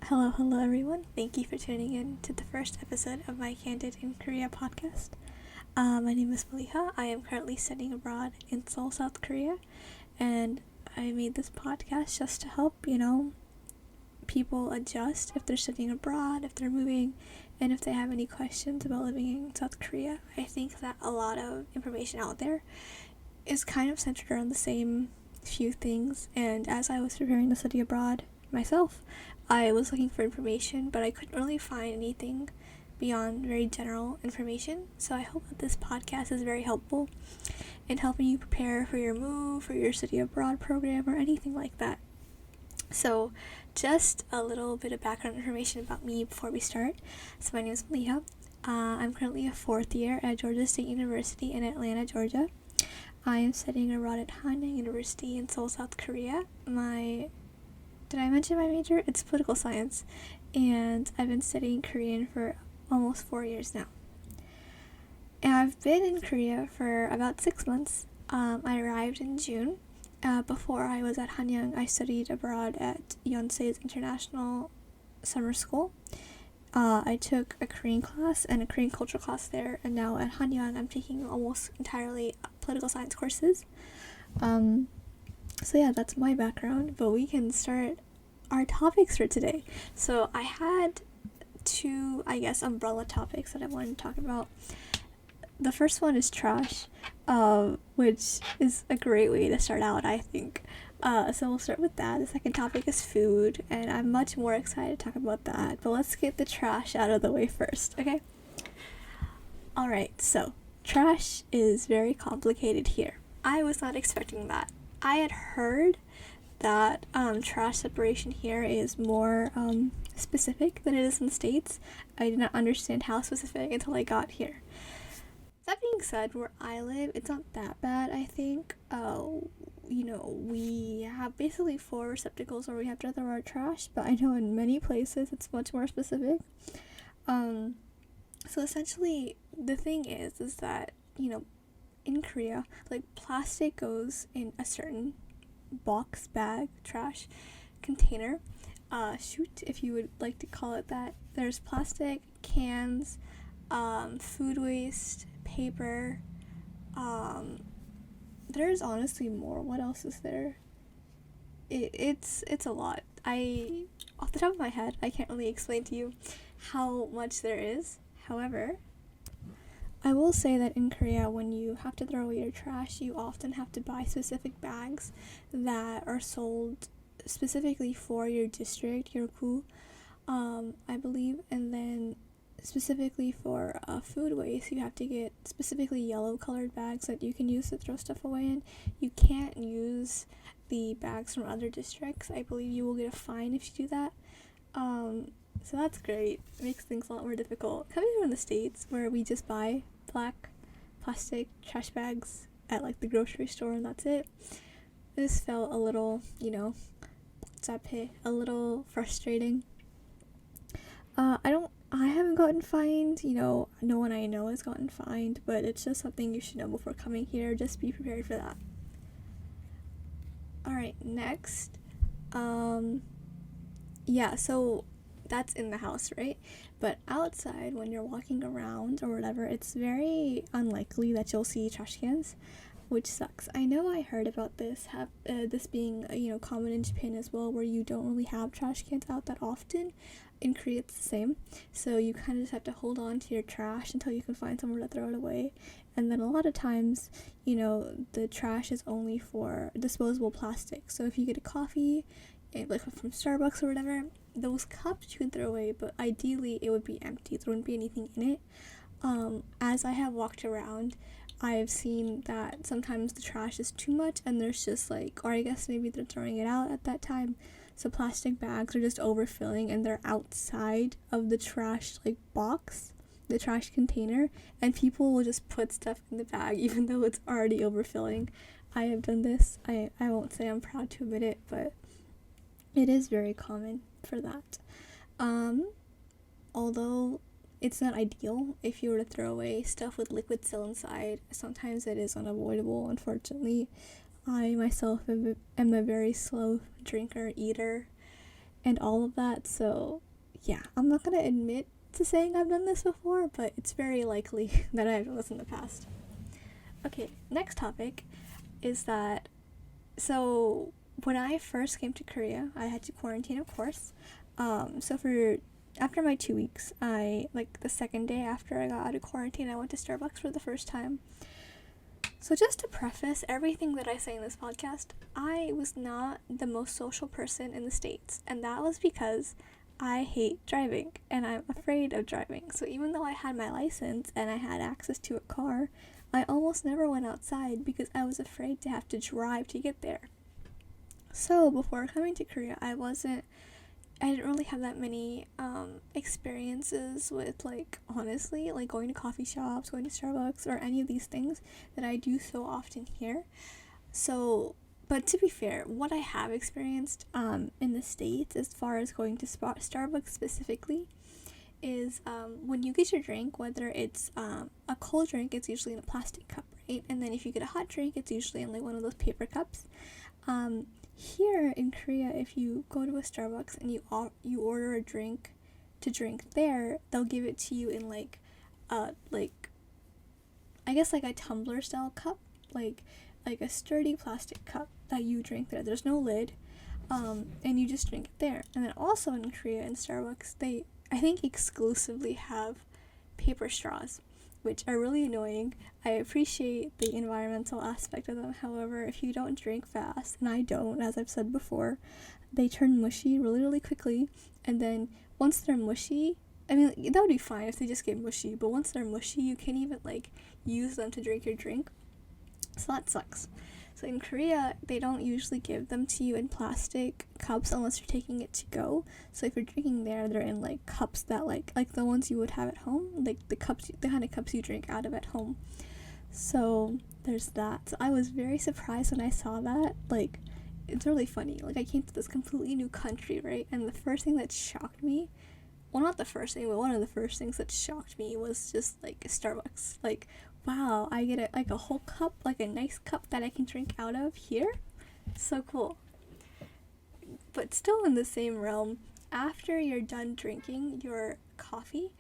Hello everyone. Thank you for tuning in to the first episode of my Candid in Korea podcast. My name is Maleeha. I am currently studying abroad in Seoul, South Korea, and I made this podcast just to help, people adjust if they're studying abroad, if they're moving, and if they have any questions about living in South Korea. I think that a lot of information out there is kind of centered around the same few things, and as I was preparing to study abroad myself, I was looking for information, but I couldn't really find anything beyond very general information. So I hope that this podcast is very helpful in helping you prepare for your move, for your study abroad program, or anything like that. So just a little bit of background information about me before we start. So my name is maleeha. I'm currently a fourth year at Georgia State University in Atlanta, Georgia. I am studying abroad at Hanyang University in Seoul, South Korea. Did I mention my major? It's political science, and I've been studying Korean for almost 4 years now. And I've been in Korea for about 6 months. I arrived in June. Before I was at Hanyang, I studied abroad at Yonsei's International Summer School. I took a Korean class and a Korean culture class there, and now at Hanyang I'm taking almost entirely political science courses. So yeah, that's my background, but we can start our topics for today. So I had two, umbrella topics that I wanted to talk about. The first one is trash, which is a great way to start out, I think. So we'll start with that. The second topic is food, and I'm much more excited to talk about that. But let's get the trash out of the way first, okay? Alright, so trash is very complicated here. I was not expecting that. I had heard that trash separation here is more specific than it is in the States. I did not understand how specific until I got here. That being said, where I live, it's not that bad, I think. We have basically 4 receptacles where we have to throw our trash, but I know in many places it's much more specific. So essentially, the thing is that, in Korea, plastic goes in a certain box, bag, trash, container, chute, if you would like to call it that. There's plastic, cans, food waste, paper, there's honestly more. What else is there? It's a lot. Off the top of my head, I can't really explain to you how much there is. However, I will say that in Korea, when you have to throw away your trash, you often have to buy specific bags that are sold specifically for your district, your gu, I believe, and then specifically for food waste, you have to get specifically yellow colored bags that you can use to throw stuff away in. You can't use the bags from other districts. I believe you will get a fine if you do that. So that's great. It makes things a lot more difficult. Coming from the States, where we just buy black plastic trash bags at the grocery store and that's it, this felt a little, a little frustrating. I haven't gotten fined, no one I know has gotten fined, but it's just something you should know before coming here. Just be prepared for that. Alright, next. So that's in the house, right? But outside, when you're walking around or whatever, it's very unlikely that you'll see trash cans, which sucks. I know I heard about this being common in Japan as well, where you don't really have trash cans out that often. In Korea it's the same, so you kind of just have to hold on to your trash until you can find somewhere to throw it away. And then a lot of times, the trash is only for disposable plastic. So if you get a coffee, from Starbucks or whatever, those cups you can throw away, but ideally it would be empty. There wouldn't be anything in it. As I have walked around, I've seen that sometimes the trash is too much and there's just or I guess maybe they're throwing it out at that time. So plastic bags are just overfilling and they're outside of the trash box, the trash container, and people will just put stuff in the bag even though it's already overfilling. I have done this. I won't say I'm proud to admit it, but it is very common for that. Although it's not ideal if you were to throw away stuff with liquid still inside. Sometimes it is unavoidable, unfortunately. I myself am a very slow drinker, eater, and all of that. So yeah, I'm not gonna admit to saying I've done this before, but it's very likely that I've done this in the past. Okay, next topic is that, so when I first came to Korea, I had to quarantine, of course. So after my 2 weeks, the second day after I got out of quarantine, I went to Starbucks for the first time. So just to preface everything that I say in this podcast, I was not the most social person in the States, and that was because I hate driving and I'm afraid of driving. So even though I had my license and I had access to a car, I almost never went outside because I was afraid to have to drive to get there. So before coming to Korea, I didn't really have that many experiences with, honestly, going to coffee shops, going to Starbucks, or any of these things that I do so often here. So, but to be fair, what I have experienced in the States, as far as going to Starbucks specifically, is when you get your drink, whether it's a cold drink, it's usually in a plastic cup, right? And then if you get a hot drink, it's usually in one of those paper cups. Here in Korea, if you go to a Starbucks and you order a drink to drink there, they'll give it to you in I guess a tumbler style cup, like a sturdy plastic cup that you drink there. There's no lid, and you just drink it there. And then also in Korea, in Starbucks, they, I think, exclusively have paper straws, which are really annoying. I appreciate the environmental aspect of them. However, if you don't drink fast, and I don't, as I've said before, they turn mushy really, really quickly. And then once they're mushy, I mean, that would be fine if they just get mushy, but once they're mushy, you can't even use them to drink your drink. So that sucks. So in Korea, they don't usually give them to you in plastic cups unless you're taking it to go. So if you're drinking there, they're in cups that like the ones you would have at home, the kind of cups you drink out of at home. So there's that. So I was very surprised when I saw that. It's really funny. I came to this completely new country, right? And the first thing that shocked me, well, not the first thing, but one of the first things that shocked me was just Starbucks. Wow, I get a whole cup, a nice cup that I can drink out of here. So cool. But still in the same realm, after you're done drinking your coffee,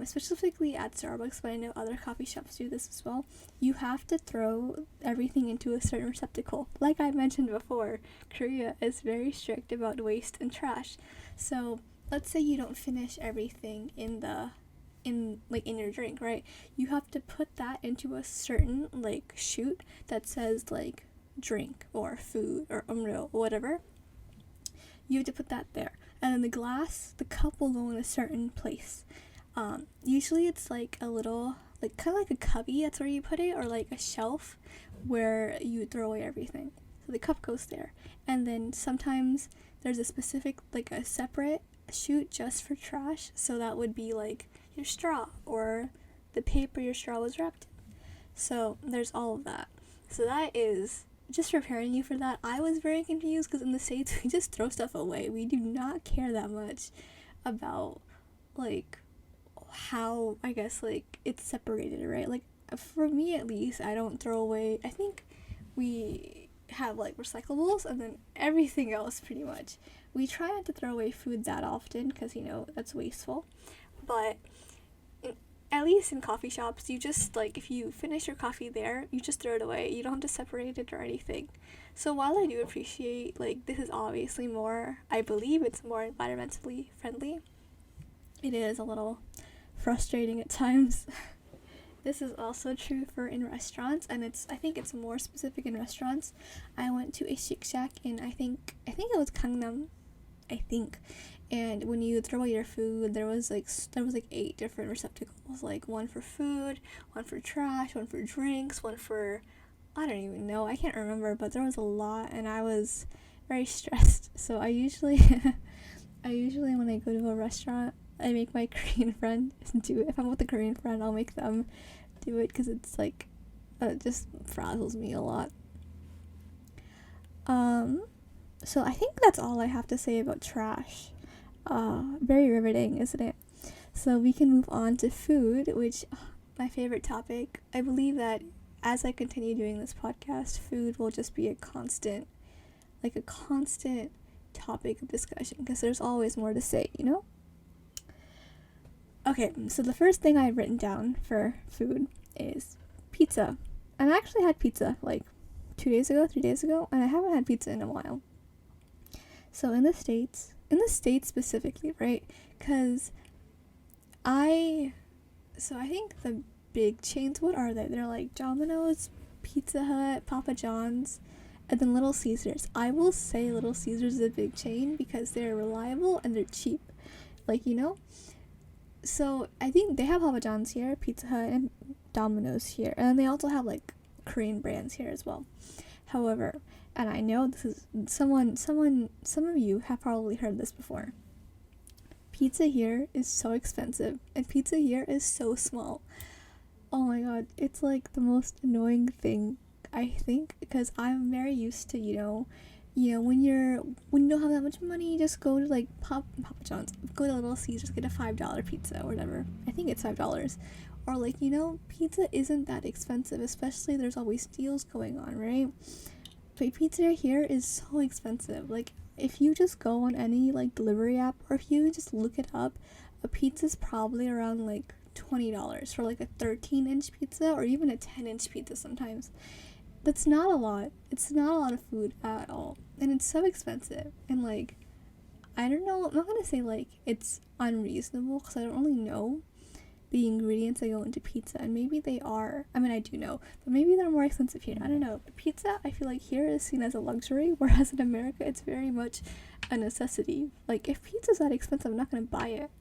specifically at Starbucks, but I know other coffee shops do this as well, you have to throw everything into a certain receptacle. Like I mentioned before, Korea is very strict about waste and trash. So let's say you don't finish everything in your drink, right? You have to put that into a certain chute that says drink or food or umryo or whatever. You have to put that there, and then the cup will go in a certain place. Usually it's a little kind of like a cubby, that's where you put it, or a shelf where you throw away everything. So the cup goes there, and then sometimes there's a specific a separate chute just for trash. So that would be your straw or the paper your straw was wrapped in. So there's all of that. So that is just preparing you for that. I was very confused because in the States we just throw stuff away. We do not care that much about how, I guess, it's separated, right? For me at least, I don't throw away. I think we have recyclables, and then everything else pretty much. We try not to throw away food that often because that's wasteful. But at least in coffee shops, you just if you finish your coffee there, you just throw it away. You don't have to separate it or anything. So while I do appreciate this is obviously more, I believe it's more environmentally friendly, it is a little frustrating at times. This is also true for in restaurants, and I think it's more specific in restaurants. I went to a Shake Shack in I think it was Gangnam, and when you throw away your food, there was 8 different receptacles, one for food, one for trash, one for drinks, one for, I don't even know, I can't remember, but there was a lot, and I was very stressed. So I usually when I go to a restaurant, I make my Korean friend do it. If I'm with a Korean friend, I'll make them do it because it's it just frazzles me a lot. So I think that's all I have to say about trash. Very riveting, isn't it? So we can move on to food, which, my favorite topic. I believe that as I continue doing this podcast, food will just be a constant topic of discussion because there's always more to say, you know? Okay, so the first thing I've written down for food is pizza. And I actually had pizza like 3 days ago, and I haven't had pizza in a while. So in the States specifically, right? Because I think the big chains, what are they? They're like Domino's, Pizza Hut, Papa John's, and then Little Caesars. I will say Little Caesars is a big chain because they're reliable and they're cheap. Like, you know? So I think they have Papa John's here, Pizza Hut, and Domino's here. And then they also have like Korean brands here as well. However, and I know this is some of you have probably heard this before. Pizza here is so expensive, and pizza here is so small. Oh my god, it's like the most annoying thing, I think, because I'm very used to, you know, when you don't have that much money, just go to like Papa John's, go to Little Caesars, get a $5 pizza or whatever. I think it's $5. Or like, you know, pizza isn't that expensive, especially there's always deals going on, right? But pizza here is so expensive. Like, if you just go on any like delivery app, or if you just look it up, a pizza's probably around like $20 for like a 13-inch pizza, or even a 10-inch pizza sometimes. That's not a lot. It's not a lot of food at all, and it's so expensive. And like, I don't know, I'm not gonna say like it's unreasonable because I don't really know the ingredients that go into pizza, and maybe they are, I mean, I do know, but maybe they're more expensive here. I don't know. But pizza, I feel like here is seen as a luxury, whereas in America it's very much a necessity. Like, if pizza's that expensive, I'm not gonna buy it.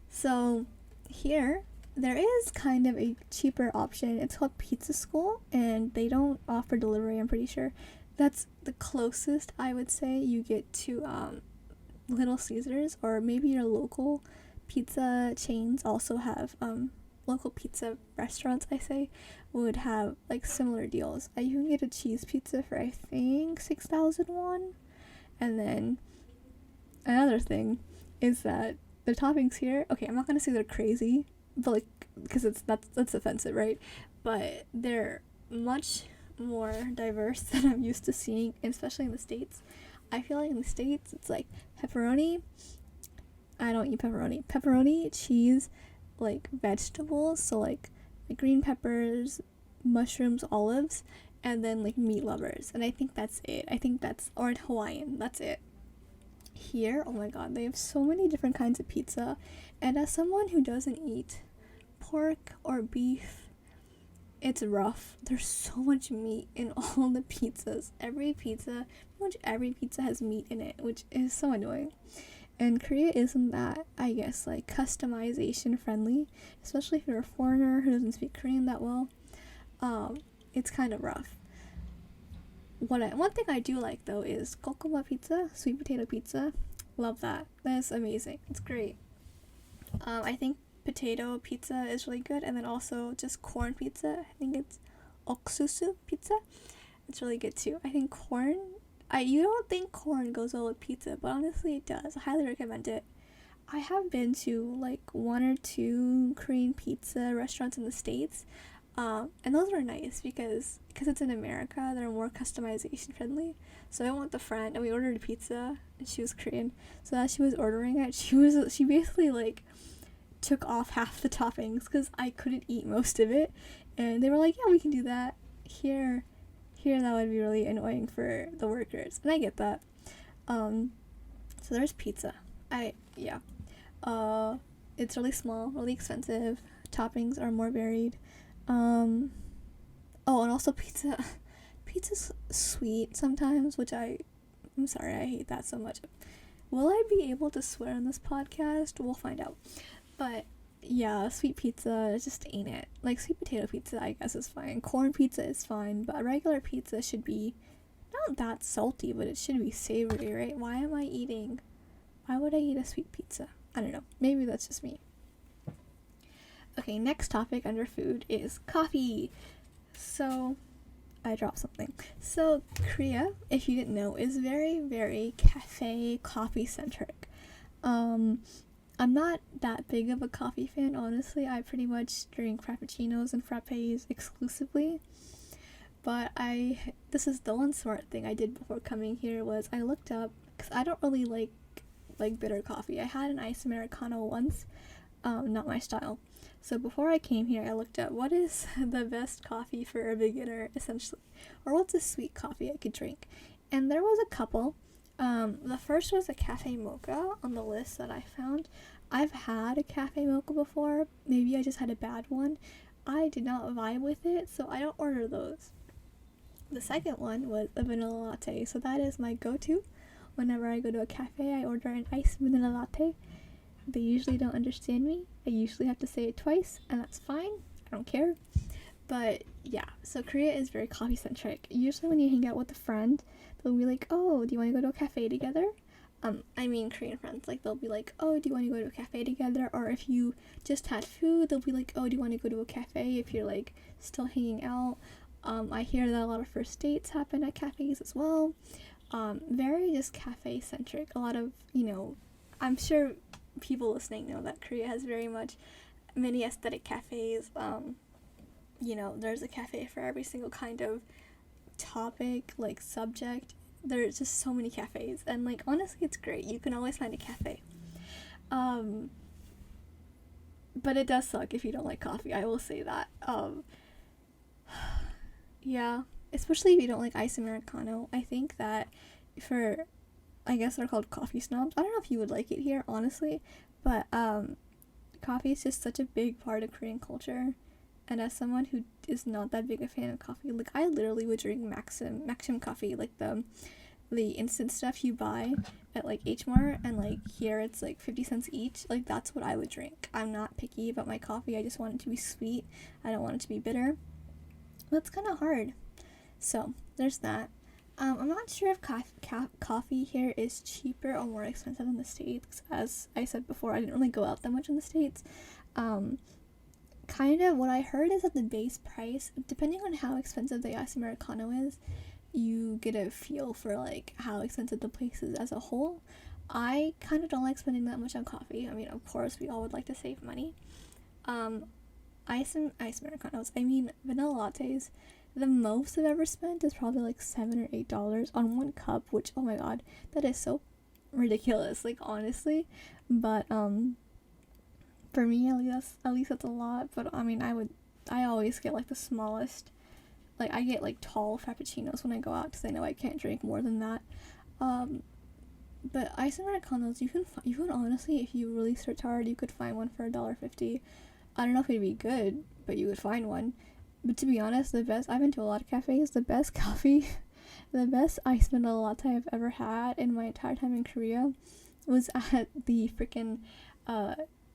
So here there is kind of a cheaper option. It's called Pizza School, and they don't offer delivery, I'm pretty sure. That's the closest I would say you get to Little Caesars, or maybe your local pizza chains also have local pizza restaurants, I say, would have like similar deals. You can get a cheese pizza for I think 6,000 won. And then another thing is that the toppings here, okay, I'm not gonna say they're crazy, but like, because that's offensive, right? But they're much more diverse than I'm used to seeing, especially in the States. I feel like in the States it's like pepperoni. I don't eat pepperoni, cheese, like vegetables, so like green peppers, mushrooms, olives, and then like meat lovers. And I think that's it. Or in Hawaiian, that's it. Here, oh my god, they have so many different kinds of pizza. And as someone who doesn't eat pork or beef, it's rough. There's so much meat in all the pizzas. Pretty much every pizza has meat in it, which is so annoying. And Korea isn't that, I guess, like customization friendly, especially if you're a foreigner who doesn't speak Korean that well. It's kind of rough. One thing I do like though is kokoma pizza, sweet potato pizza. Love that. That's amazing. It's great. I think potato pizza is really good, and then also just corn pizza. I think it's xoxo pizza. It's really good too. I think you don't think corn goes well with pizza, but honestly it does. I highly recommend it. I have been to like 1 or 2 Korean pizza restaurants in the States, and those were nice because it's in America, they're more customization friendly. So I went with a friend and we ordered a pizza, and she was Korean, so as she was ordering it, she basically like took off half the toppings because I couldn't eat most of it, and they were like, yeah, we can do that. Here that would be really annoying for the workers, and I get that. So there's pizza. It's really small, really expensive. Toppings are more varied. And also pizza's sweet sometimes, which I'm sorry, I hate that so much. Will I be able to swear on this podcast? We'll find out. But yeah, sweet pizza just ain't it. Like, sweet potato pizza, I guess, is fine. Corn pizza is fine, but a regular pizza should be not that salty, but it should be savory, right? Why would I eat a sweet pizza? I don't know. Maybe that's just me. Okay, next topic under food is coffee. So, I dropped something. So, Korea, if you didn't know, is very, very cafe, coffee-centric. I'm not that big of a coffee fan, honestly. I pretty much drink frappuccinos and frappes exclusively. But this is the one smart thing I did before coming here was I looked up, because I don't really like bitter coffee. I had an iced Americano once, not my style. So before I came here, I looked up what is the best coffee for a beginner, essentially, or what's a sweet coffee I could drink. And there was a couple. The first was a cafe mocha on the list that I found. I've had a cafe mocha before. Maybe I just had a bad one. I did not vibe with it, so I don't order those. The second one was a vanilla latte, so that is my go-to. Whenever I go to a cafe, I order an iced vanilla latte. They usually don't understand me. I usually have to say it twice, and that's fine. I don't care. But yeah, so Korea is very coffee centric. Usually when you hang out with a friend, they'll be like, oh, do you want to go to a cafe together? Korean friends, like they'll be like, oh, do you want to go to a cafe together? Or if you just had food, they'll be like, oh, do you want to go to a cafe if you're like still hanging out? I hear that a lot of first dates happen at cafes as well. Very just cafe centric. A lot of, I'm sure people listening know that Korea has very much many aesthetic cafes. There's a cafe for every single kind of topic, like subject. There's just so many cafes, and like honestly it's great. You can always find a cafe. But it does suck if you don't like coffee, I will say that. Yeah, especially if you don't like iced Americano. I think that I guess they're called coffee snobs. I don't know if you would like it here, honestly, but coffee is just such a big part of Korean culture. And as someone who is not that big a fan of coffee, like I literally would drink Maxim coffee, like the instant stuff you buy at like H Mart, and like here it's like 50 cents each. Like that's what I would drink. I'm not picky about my coffee. I just want it to be sweet. I don't want it to be bitter. That's kind of hard. So there's that. I'm not sure if coffee here is cheaper or more expensive in the States. As I said before, I didn't really go out that much in the States. Kind of what I heard is that the base price, depending on how expensive the iced Americano is, you get a feel for like how expensive the place is as a whole. I kind of don't like spending that much on coffee. I mean, of course, we all would like to save money. Iced Americanos, vanilla lattes, the most I've ever spent is probably like $7 or $8 on one cup, which, oh my god, that is so ridiculous, like honestly. But for me at least that's a lot. But I always get like the smallest, like I get like tall frappuccinos when I go out because I know I can't drink more than that. But iced Americanos, you can honestly, if you really search hard, you could find one for $1.50. I don't know if it'd be good, but you would find one. But to be honest, I've been to a lot of cafes, the best coffee, the best iced vanilla latte I've ever had in my entire time in Korea was at the freaking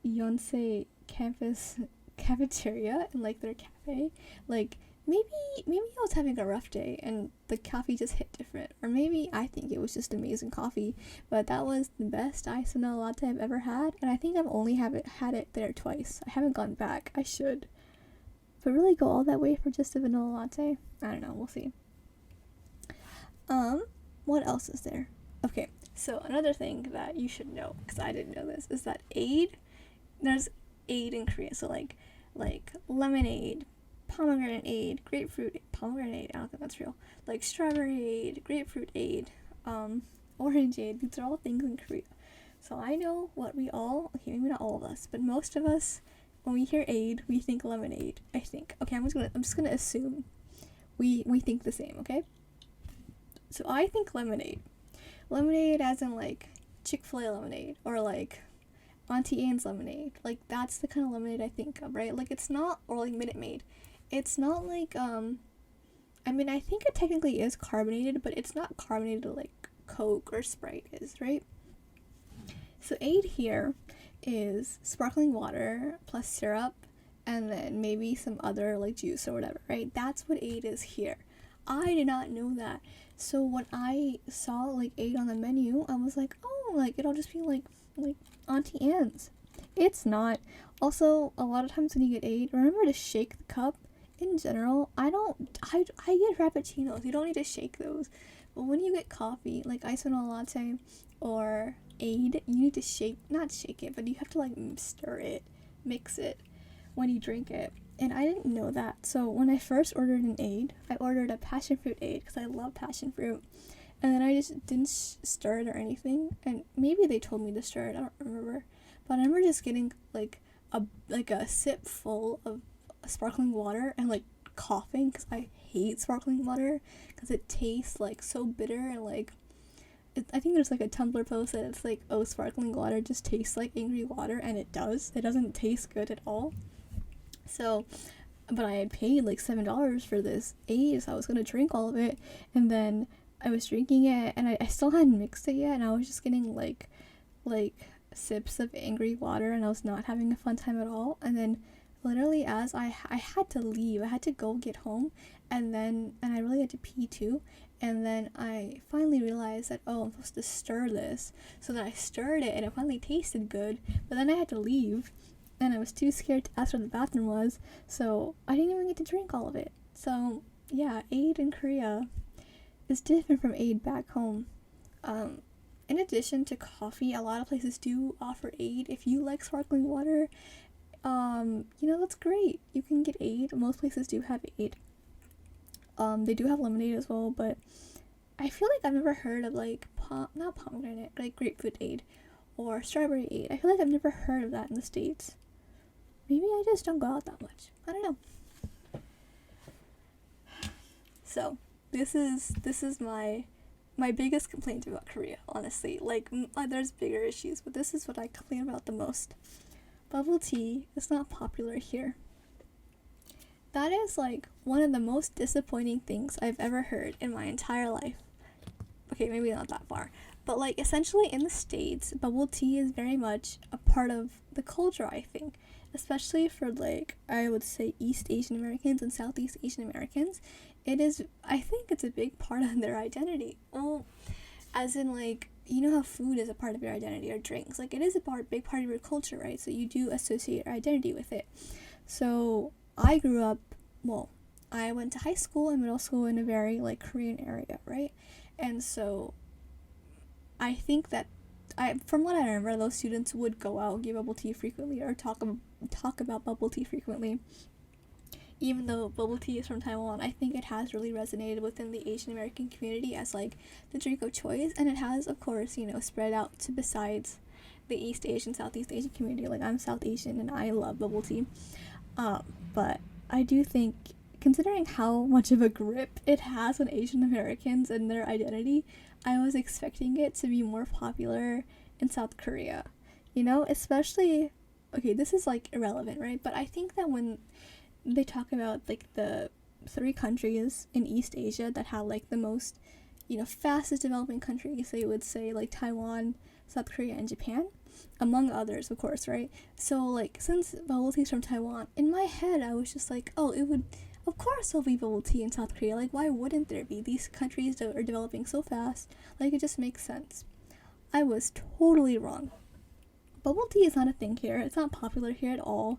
Yonsei campus cafeteria, in like their cafe. Like maybe I was having a rough day and the coffee just hit different, or maybe I think it was just amazing coffee, but that was the best iced vanilla latte I've ever had, and I think I've only had it there twice. I haven't gone back. I should. But really go all that way for just a vanilla latte? I don't know, we'll see. What else is there? Okay, so another thing that you should know, because I didn't know this, is that there's aid in Korea. So like lemonade, pomegranate, grapefruit, pomegranate, I don't think that's real. Like strawberry aid, grapefruit aid, orange aid. These are all things in Korea. So I know what maybe not all of us, but most of us, when we hear aid, we think lemonade, I think. Okay, I'm just gonna assume we think the same, okay? So I think lemonade. Lemonade as in like Chick-fil-A lemonade, or like Auntie Anne's lemonade. Like that's the kind of lemonade I think of, right? Like it's not, or like Minute Maid. It's not like I think it technically is carbonated, but it's not carbonated like Coke or Sprite is, right? So aid here is sparkling water plus syrup and then maybe some other like juice or whatever, right? That's what aid is here. I did not know that. So when I saw like aid on the menu, I was like, oh, like it'll just be like Auntie Anne's. It's not. Also, a lot of times when you get aid, remember to shake the cup. In general, I get frappuccinos. You don't need to shake those. But when you get coffee, like iced vanilla latte or aid, you need to not shake it, but you have to like stir it, mix it when you drink it. And I didn't know that. So when I first ordered an aid, I ordered a passion fruit aid because I love passion fruit. And then I just didn't stir it or anything. And maybe they told me to stir it, I don't remember. But I remember just getting like a sip full of sparkling water and like coughing because I hate sparkling water because it tastes like so bitter and like I think there's like a Tumblr post that it's like, oh, sparkling water just tastes like angry water, and it does. It doesn't taste good at all. So, but I had paid like $7 for this aid, so I was gonna drink all of it, and then I was drinking it, and I still hadn't mixed it yet, and I was just getting like sips of angry water, and I was not having a fun time at all. And then literally as I had to leave, I had to go get home, and I really had to pee too, and then I finally realized that, oh, I'm supposed to stir this. So then I stirred it and it finally tasted good, but then I had to leave and I was too scared to ask where the bathroom was, so I didn't even get to drink all of it. So yeah, aid in Korea is different from aid back home. In addition to coffee, a lot of places do offer aid. If you like sparkling water, that's great. You can get aid. Most places do have aid. They do have lemonade as well, but I feel like I've never heard of like not pomegranate, like grapefruit aid or strawberry aid. I feel like I've never heard of that in the States. Maybe I just don't go out that much. I don't know. So this is my biggest complaint about Korea, honestly. Like, there's bigger issues, but this is what I complain about the most. Bubble tea is not popular here. That is like one of the most disappointing things I've ever heard in my entire life. Okay, maybe not that far, but like essentially in the States, bubble tea is very much a part of the culture, I think, especially for like, I would say East Asian Americans and Southeast Asian Americans. I think it's a big part of their identity. Well, as in like, you know how food is a part of your identity, or drinks, like it is big part of your culture, right? So you do associate your identity with it. So I grew up, I went to high school and middle school in a very like Korean area, right? And so I think that from what I remember, those students would go out, give bubble tea frequently, or talk about bubble tea frequently. Even though bubble tea is from Taiwan, I think it has really resonated within the Asian American community as like the drink of choice, and it has, of course, spread out to besides the East Asian, Southeast Asian community. Like, I'm South Asian and I love bubble tea. But I do think, considering how much of a grip it has on Asian Americans and their identity, I was expecting it to be more popular in South Korea. Especially, okay, this is like irrelevant, right? But I think that when they talk about like the 3 countries in East Asia that have like the most, fastest developing countries, they would say like Taiwan, South Korea, and Japan, among others, of course, right? So like, since bubble tea is from Taiwan, in my head I was just like, oh, of course there'll be bubble tea in South Korea. Like, why wouldn't there be? These countries are developing so fast, like it just makes sense. I was totally wrong. Bubble tea is not a thing here. It's not popular here at all.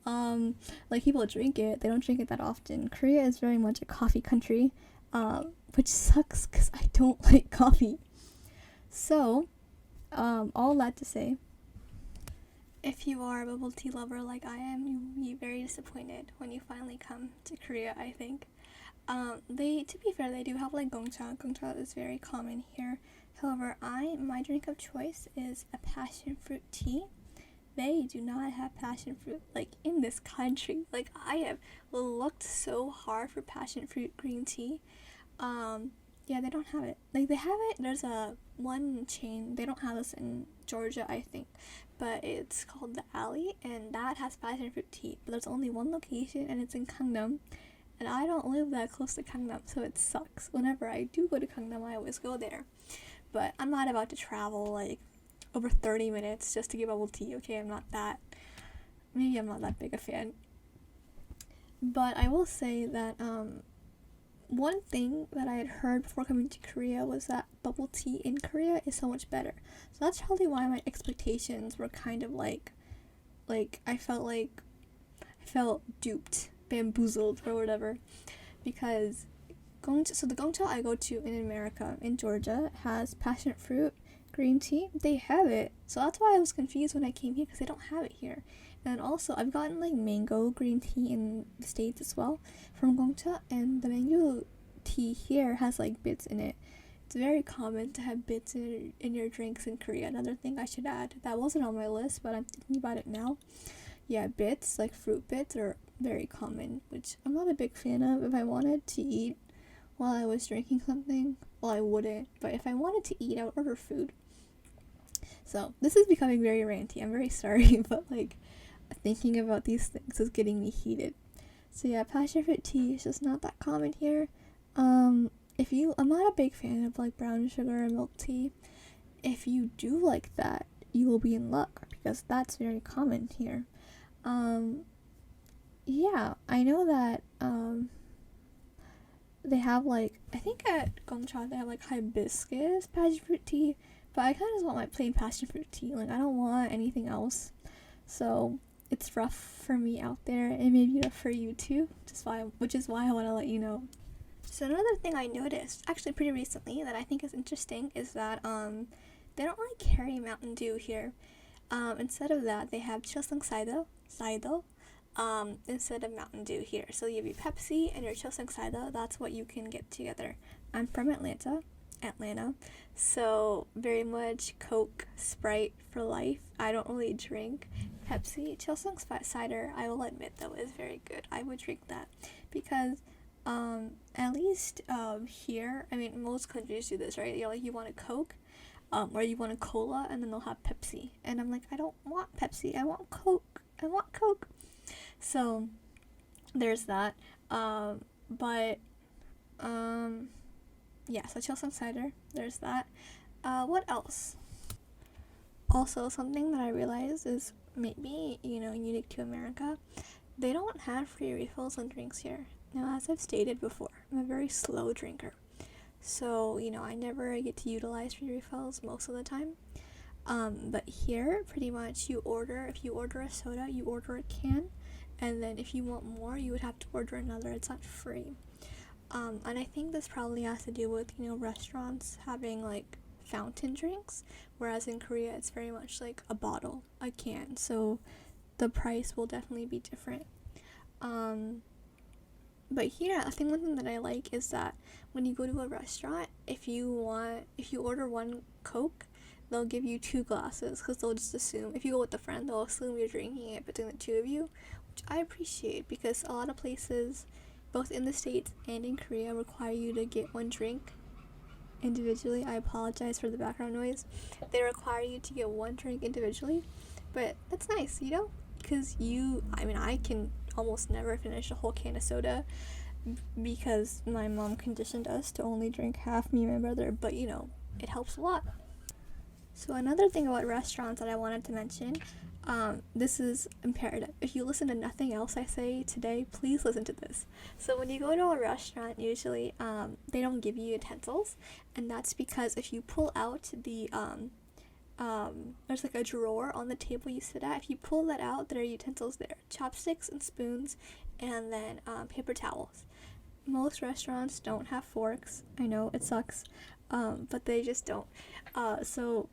Like, people drink it, they don't drink it that often. Korea is very much a coffee country, which sucks because I don't like coffee. So, all that to say, if you are a bubble tea lover like I am, you'll be very disappointed when you finally come to Korea, I think. To be fair, they do have like gongcha. Gongcha is very common here. However, my drink of choice is a passion fruit tea. They do not have passion fruit, like, in this country. Like, I have looked so hard for passion fruit green tea. Yeah, they don't have it. Like, they have it, there's one chain, they don't have this in Georgia, I think, but it's called The Alley, and that has passion fruit tea, but there's only one location, and it's in Gangnam, and I don't live that close to Gangnam, so it sucks. Whenever I do go to Gangnam, I always go there, but I'm not about to travel, like, over 30 minutes just to get bubble tea, okay? Maybe I'm not that big a fan. But I will say that, one thing that I had heard before coming to Korea was that bubble tea in Korea is so much better. So that's probably why my expectations were kind of like I felt duped, bamboozled, or whatever. Because the gongcha I go to in America, in Georgia, has passion fruit green tea, they have it. So that's why I was confused when I came here, because they don't have it here. And also, I've gotten like mango green tea in the States as well from Gongcha, and the mango tea here has like bits in it. It's very common to have bits in your drinks in Korea. Another thing I should add that wasn't on my list, but I'm thinking about it now. Yeah, bits, like fruit bits, are very common, which I'm not a big fan of. If I wanted to eat while I was drinking something, well, I wouldn't, but if I wanted to eat, I would order food. So this is becoming very ranty. I'm very sorry, but like thinking about these things is getting me heated. So yeah, passion fruit tea is just not that common here. I'm not a big fan of like brown sugar and milk tea. If you do like that, you will be in luck, because that's very common here. Yeah, I know that they have like, I think at Gongcha they have like hibiscus passion fruit tea, but I kind of just want my plain passion fruit tea. Like, I don't want anything else. So it's rough for me out there, and maybe rough for you too, which is why I want to let you know. So another thing I noticed, actually pretty recently, that I think is interesting is that they don't really carry Mountain Dew here. Instead of that, they have Chilsung Saido, instead of Mountain Dew here. So you have your Pepsi and your Chilsung Saido. That's what you can get together. I'm from Atlanta, so very much Coke, Sprite for life. I don't really drink Pepsi. Chilsung cider, I will admit though, is very good. I would drink that because at least here, I mean, most countries do this, right? You're like, you want a Coke, or you want a cola, and then they'll have Pepsi, and I'm like, I don't want Pepsi, I want Coke. So there's that. But yeah, so chill some cider, there's that. What else? Also, something that I realized is maybe, unique to America, they don't have free refills on drinks here. Now, as I've stated before, I'm a very slow drinker. So, I never get to utilize free refills most of the time. But here, pretty much, if you order a soda, you order a can, and then if you want more, you would have to order another. It's not free. And I think this probably has to do with, restaurants having, like, fountain drinks, whereas in Korea, it's very much like a bottle, a can. So the price will definitely be different. But here, I think one thing that I like is that when you go to a restaurant, if you order one Coke, they'll give you 2 glasses, because they'll just assume, if you go with a friend, they'll assume you're drinking it between the two of you, which I appreciate, because a lot of places, both in the States and in Korea, require you to get one drink individually. I apologize for the background noise. They require you to get one drink individually, but that's nice, because I can almost never finish a whole can of soda, because my mom conditioned us to only drink half, me and my brother, but it helps a lot. So another thing about restaurants that I wanted to mention, this is imperative. If you listen to nothing else I say today, please listen to this. So when you go to a restaurant, usually they don't give you utensils, and that's because if you pull out the there's like a drawer on the table you sit at. If you pull that out, there are utensils there: chopsticks and spoons, and then paper towels. Most restaurants don't have forks. I know it sucks, but they just don't. So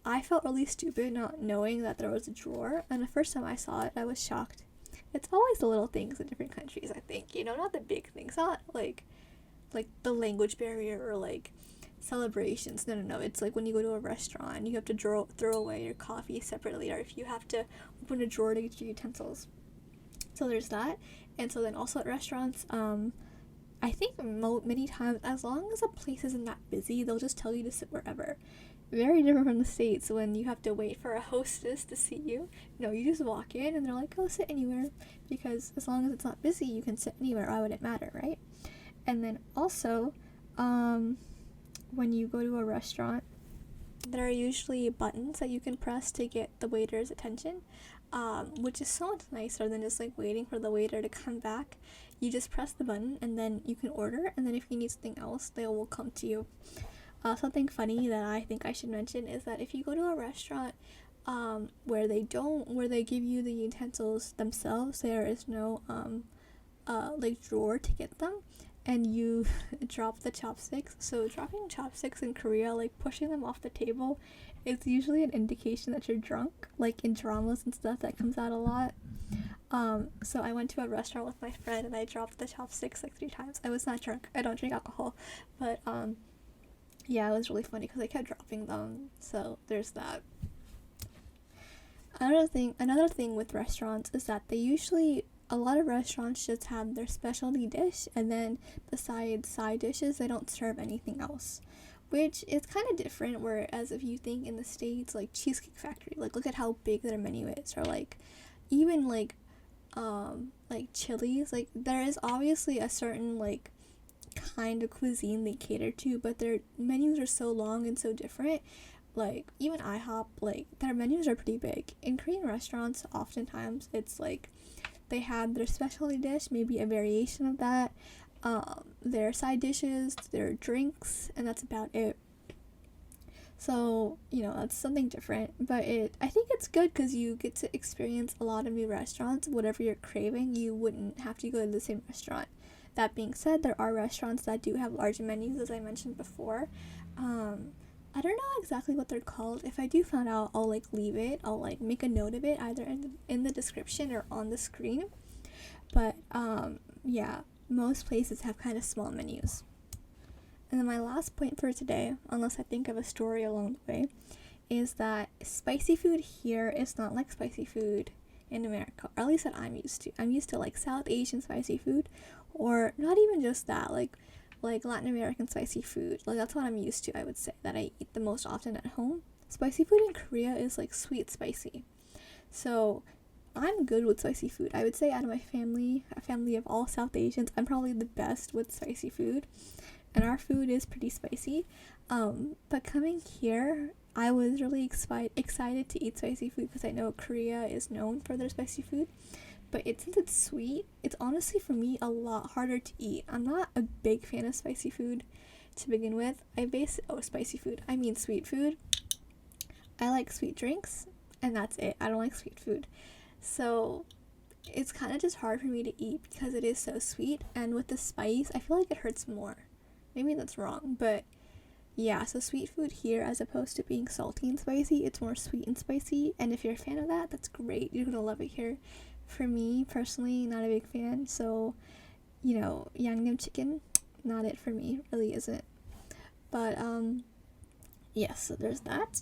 I felt really stupid not knowing that there was a drawer, and the first time I saw it, I was shocked. It's always the little things in different countries, I think, not the big things, not like the language barrier or like celebrations. No, it's like when you go to a restaurant, you have to throw away your coffee separately, or if you have to open a drawer to get your utensils. So there's that. And so then also at restaurants, I think many times, as long as a place isn't that busy, they'll just tell you to sit wherever. Very different from the States, when you have to wait for a hostess to see you. No, you just walk in and they're like, go sit anywhere, because as long as it's not busy, you can sit anywhere. Why would it matter, right? And then also, when you go to a restaurant, there are usually buttons that you can press to get the waiter's attention, which is so much nicer than just like waiting for the waiter to come back. You just press the button and then you can order, and then if you need something else, they will come to you. Something funny that I think I should mention is that if you go to a restaurant where they give you the utensils themselves, there is no like drawer to get them. and you drop the chopsticks. So dropping chopsticks in Korea, like pushing them off the table, is usually an indication that you're drunk. Like in dramas and stuff, that comes out a lot. So I went to a restaurant with my friend and I dropped the chopsticks like 3 times. I was not drunk. I don't drink alcohol, but yeah, it was really funny because I kept dropping them. So there's that. Another thing with restaurants is that a lot of restaurants just have their specialty dish, and then besides side dishes, they don't serve anything else, which is kind of different. Whereas if you think in the States, like Cheesecake Factory, like look at how big their menu is, or like even like Chili's, like there is obviously a certain like kind of cuisine they cater to, but their menus are so long and so different. Like even IHOP, like their menus are pretty big. In Korean restaurants, oftentimes it's like they have their specialty dish, maybe a variation of that, their side dishes, their drinks, and that's about it. So, that's something different, but I think it's good because you get to experience a lot of new restaurants. Whatever you're craving, you wouldn't have to go to the same restaurant. That being said, there are restaurants that do have large menus, as I mentioned before. I don't know exactly what they're called. If I do find out, I'll leave it. I'll make a note of it either in the description or on the screen. But yeah, most places have kind of small menus. And then my last point for today, unless I think of a story along the way, is that spicy food here is not like spicy food in America, or at least that I'm used to. I'm used to South Asian spicy food, or not even just that, like Latin American spicy food. That's what I'm used to, I would say, that I eat the most often at home. Spicy food in Korea is sweet spicy. So I'm good with spicy food. I would say out of my family, a family of all South Asians, I'm probably the best with spicy food. And our food is pretty spicy. But coming here, I was really excited to eat spicy food because I know Korea is known for their spicy food. But since it's sweet, it's honestly for me a lot harder to eat. I'm not a big fan of spicy food to begin with. Spicy food. I mean sweet food. I like sweet drinks, and that's it. I don't like sweet food. So it's kind of just hard for me to eat because it is so sweet, and with the spice, I feel like it hurts more. Maybe that's wrong, but yeah, so sweet food here, as opposed to being salty and spicy, it's more sweet and spicy, and if you're a fan of that, that's great. You're gonna love it here. For me, personally, not a big fan, so, yangnyeom chicken, not it for me, really isn't. But, yes, so there's that.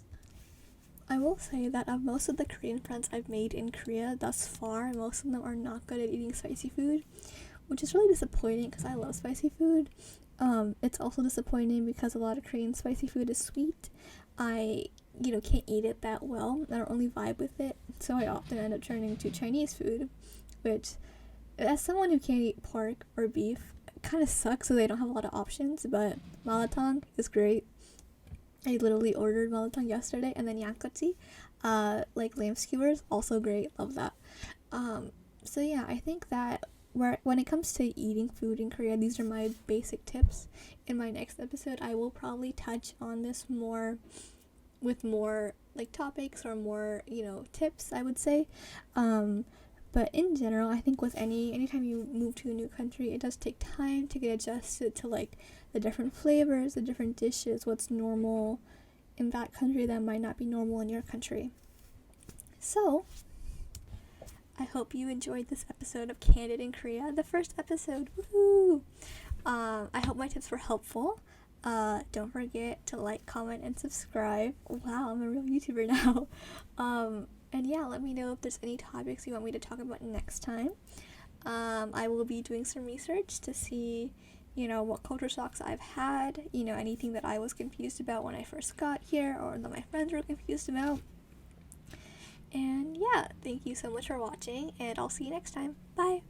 I will say that of most of the Korean friends I've made in Korea thus far, most of them are not good at eating spicy food, which is really disappointing because I love spicy food. It's also disappointing because a lot of Korean spicy food is sweet. I, can't eat it that well. I don't really vibe with it, so I often end up turning to Chinese food, which, as someone who can't eat pork or beef, kind of sucks, so they don't have a lot of options, but maleeha is great. I literally ordered maleeha yesterday, and then yakgoti, lamb skewers, also great, love that. So yeah, I think that when it comes to eating food in Korea, these are my basic tips. In my next episode, I will probably touch on this more with more topics or more tips, I would say. But in general, I think with anytime you move to a new country, it does take time to get adjusted to the different flavors, the different dishes, what's normal in that country that might not be normal in your country. So I hope you enjoyed this episode of Candid in Korea, the first episode. Woohoo! I hope my tips were helpful. Don't forget to like, comment, and subscribe. Wow, I'm a real YouTuber now. And yeah, let me know if there's any topics you want me to talk about next time. I will be doing some research to see, what culture shocks I've had, anything that I was confused about when I first got here or that my friends were confused about. And yeah, thank you so much for watching, and I'll see you next time. Bye!